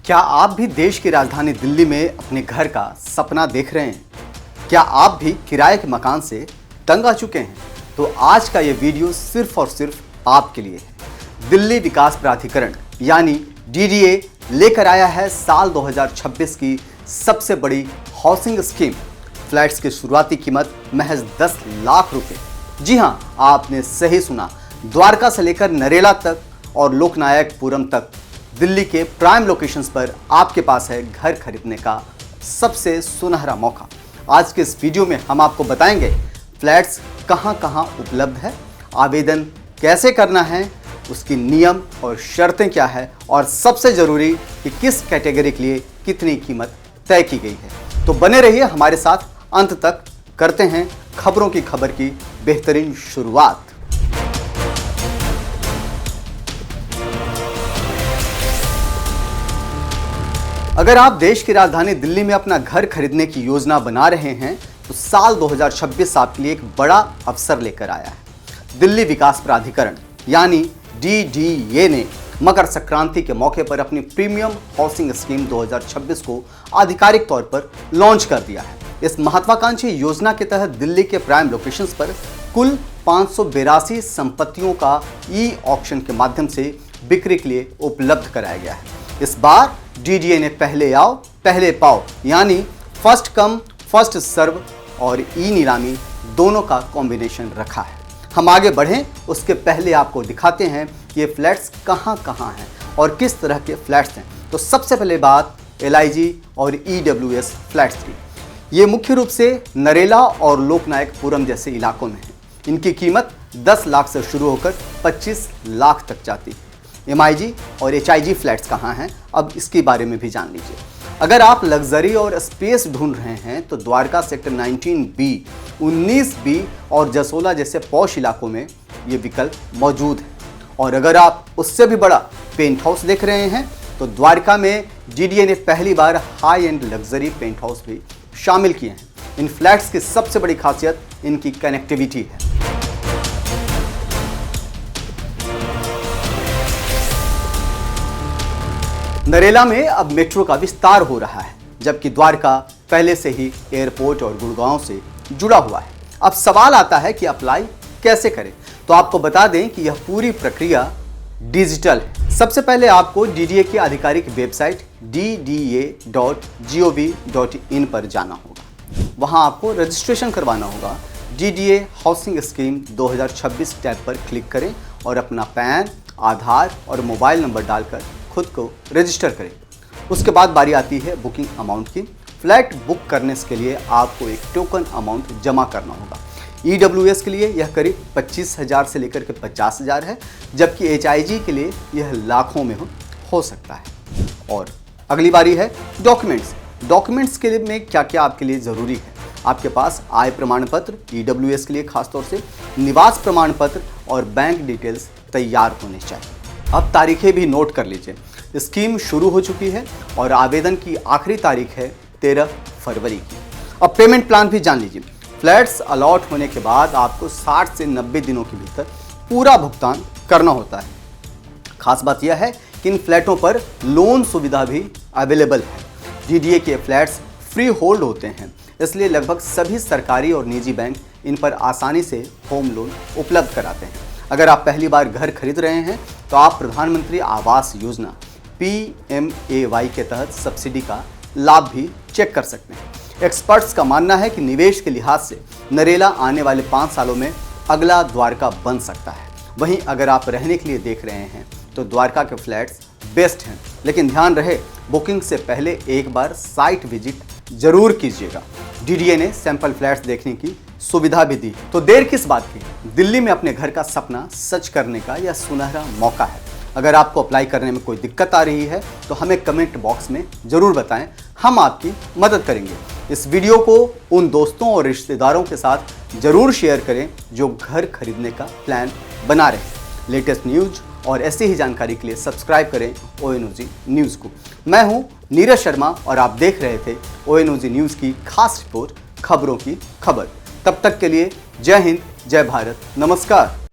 क्या आप भी देश की राजधानी दिल्ली में अपने घर का सपना देख रहे हैं? क्या आप भी किराए के मकान से तंग आ चुके हैं? तो आज का ये वीडियो सिर्फ और सिर्फ आपके लिए है। दिल्ली विकास प्राधिकरण यानी डीडीए लेकर आया है साल 2026 की सबसे बड़ी हाउसिंग स्कीम। फ्लैट्स की शुरुआती कीमत महज 10 लाख रुपए। जी हां, आपने सही सुना। द्वारका से लेकर नरेला तक और लोकनायकपुरम तक दिल्ली के प्राइम लोकेशंस पर आपके पास है घर खरीदने का सबसे सुनहरा मौका। आज के इस वीडियो में हम आपको बताएंगे फ्लैट्स कहां-कहां उपलब्ध है, आवेदन कैसे करना है, उसकी नियम और शर्तें क्या है और सबसे जरूरी कि किस कैटेगरी के लिए कितनी कीमत तय की गई है। तो बने रहिए हमारे साथ अंत तक। करते हैं खबरों की खबर की बेहतरीन शुरुआत। अगर आप देश की राजधानी दिल्ली में अपना घर खरीदने की योजना बना रहे हैं तो साल 2026 आपके लिए एक बड़ा अवसर लेकर आया है। दिल्ली विकास प्राधिकरण यानी डीडीए ने मकर संक्रांति के मौके पर अपनी प्रीमियम हाउसिंग स्कीम 2026 को आधिकारिक तौर पर लॉन्च कर दिया है। इस महत्वाकांक्षी योजना के तहत दिल्ली के प्राइम लोकेशंस पर कुल 582 संपत्तियों का ई ऑक्शन के माध्यम से बिक्री के लिए उपलब्ध कराया गया है। इस बार डीडीए ने पहले आओ पहले पाओ यानी फर्स्ट कम फर्स्ट सर्व और ई नीलामी दोनों का कॉम्बिनेशन रखा है। हम आगे बढ़ें उसके पहले आपको दिखाते हैं कि ये फ्लैट्स कहां कहां हैं और किस तरह के फ्लैट्स हैं। तो सबसे पहले बात एलआईजी और ईडब्ल्यूएस फ्लैट्स की। ये मुख्य रूप से नरेला और लोकनायकपुरम जैसे इलाकों में है। इनकी कीमत 10 लाख से शुरू होकर 25 लाख तक जाती है। एमआईजी और एचआईजी फ्लैट्स कहाँ हैं, अब इसके बारे में भी जान लीजिए। अगर आप लग्जरी और स्पेस ढूंढ रहे हैं तो द्वारका सेक्टर 19B, 19B और जसोला जैसे पॉश इलाकों में ये विकल्प मौजूद है। और अगर आप उससे भी बड़ा पेंट हाउस देख रहे हैं तो द्वारका में डीडीए ने पहली बार high and luxury penthouse भी शामिल किए हैं। इन फ्लैट्स की सबसे बड़ी खासियत इनकी कनेक्टिविटी है। नरेला में अब मेट्रो का विस्तार हो रहा है, जबकि द्वारका पहले से ही एयरपोर्ट और गुड़गांव से जुड़ा हुआ है। अब सवाल आता है कि अप्लाई कैसे करें। तो आपको बता दें कि यह पूरी प्रक्रिया डिजिटल है। सबसे पहले आपको डीडीए की आधिकारिक वेबसाइट dda.gov.in पर जाना होगा। वहां आपको रजिस्ट्रेशन करवाना होगा। डीडीए हाउसिंग स्कीम 2026 टैब पर क्लिक करें और अपना पैन, आधार और मोबाइल नंबर डालकर खुद को रजिस्टर करें। उसके बाद बारी आती है बुकिंग अमाउंट की। फ्लैट बुक करने के लिए आपको एक टोकन अमाउंट जमा करना होगा। ईडब्ल्यूएस के लिए यह करीब 25,000 से लेकर के 50,000 है, जबकि एचआईजी के लिए यह लाखों में हो सकता है। और अगली बारी है डॉक्यूमेंट्स। डॉक्यूमेंट्स के लिए में क्या क्या आपके लिए ज़रूरी है। आपके पास आय प्रमाण पत्र, ईडब्ल्यूएस के लिए खासतौर से निवास प्रमाण पत्र और बैंक डिटेल्स तैयार होने चाहिए। अब तारीखें भी नोट कर लीजिए। स्कीम शुरू हो चुकी है और आवेदन की आखिरी तारीख है 13 फरवरी की। अब पेमेंट प्लान भी जान लीजिए। फ्लैट्स अलॉट होने के बाद आपको 60 से 90 दिनों के भीतर पूरा भुगतान करना होता है। खास बात यह है कि इन फ्लैटों पर लोन सुविधा भी अवेलेबल है। डीडीए के फ्लैट्स फ्री होल्ड होते हैं, इसलिए लगभग सभी सरकारी और निजी बैंक इन पर आसानी से होम लोन उपलब्ध कराते हैं। अगर आप पहली बार घर खरीद रहे हैं तो आप प्रधानमंत्री आवास योजना PMAY के तहत सब्सिडी का लाभ भी चेक कर सकते हैं। एक्सपर्ट्स का मानना है कि निवेश के लिहाज से नरेला आने वाले 5 सालों में अगला द्वारका बन सकता है। वहीं अगर आप रहने के लिए देख रहे हैं तो द्वारका के फ्लैट्स बेस्ट हैं, लेकिन ध्यान रहे बुकिंग से पहले एक बार साइट विजिट जरूर कीजिएगा। डीडीए ने सैंपल फ्लैट्स देखने की सुविधा भी दी। तो देर किस बात की, दिल्ली में अपने घर का सपना सच करने का यह सुनहरा मौका है। अगर आपको अप्लाई करने में कोई दिक्कत आ रही है तो हमें कमेंट बॉक्स में जरूर बताएं, हम आपकी मदद करेंगे। इस वीडियो को उन दोस्तों और रिश्तेदारों के साथ जरूर शेयर करें जो घर खरीदने का प्लान बना रहे हैं। लेटेस्ट न्यूज और ऐसी ही जानकारी के लिए सब्सक्राइब करें ONOG न्यूज़ को। मैं हूं नीरज शर्मा और आप देख रहे थे ONOG न्यूज़ की खास रिपोर्ट खबरों की खबर। तब तक के लिए जय हिंद, जय भारत, नमस्कार।